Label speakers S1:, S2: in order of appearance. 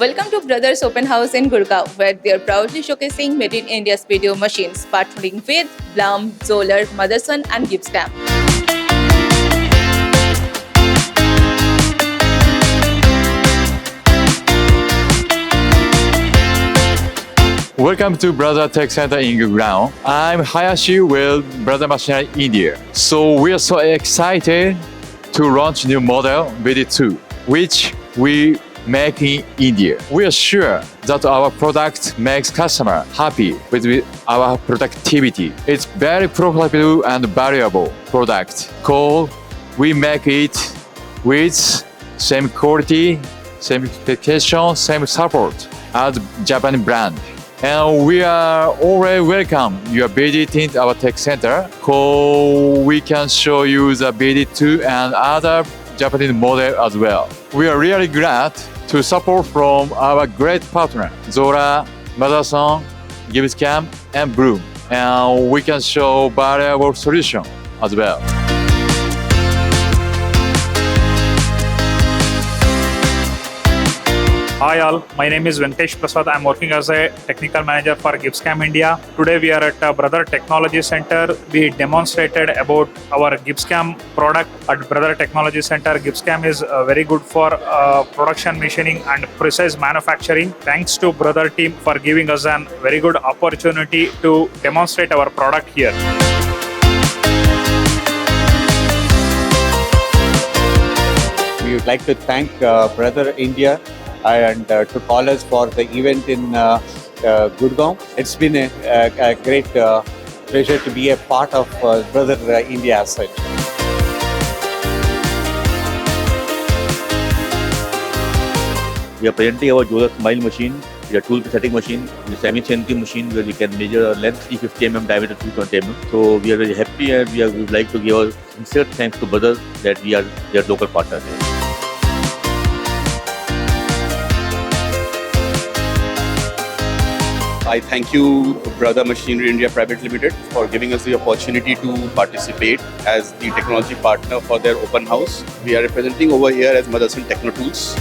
S1: Welcome to Brothers Open House in Gurgaon, where they are proudly showcasing Made in India Speedio machines, partnering with Blum, ZOLLER, Motherson and GibbsCAM.
S2: Welcome to Brother Tech Center in Gurgaon. I'm Hayashi with Brother Machinery India. So we are so excited to launch new model VD2, which we make in India. We are sure that our product makes customer happy with our productivity. It's very profitable and valuable product. Called we make it with same quality, same specification, same support as Japanese brand. And we are already welcome your visiting our tech center. So we can show you the VD2 and other Japanese model as well. We are really glad to support from our great partner, ZOLLER, Motherson, GibbsCAM, and Blum. And we can show valuable solution as well.
S3: Hi all, my name is Venkatesh Prasad. I'm working as a technical manager for GibbsCAM India. Today we are at Brother Technology Center. We demonstrated about our GibbsCAM product at Brother Technology Center. GibbsCAM is very good for production machining and precise manufacturing. Thanks to Brother team for giving us a very good opportunity to demonstrate our product here.
S4: We would like to thank Brother India and to call us for the event in Gurgaon. It's been a great pleasure to be a part of Brother India as such.
S5: We are presenting our ZOLLER Smile machine, a tool setting machine, a semi-CNC machine where we can measure length 350 mm, diameter 220 mm. So we are very happy and we would like to give our sincere thanks to brothers that we are their local partner.
S6: I thank you, Brother Machinery India Private Limited, for giving us the opportunity to participate as the technology partner for their open house. We are representing over here as Motherson Techno Tools.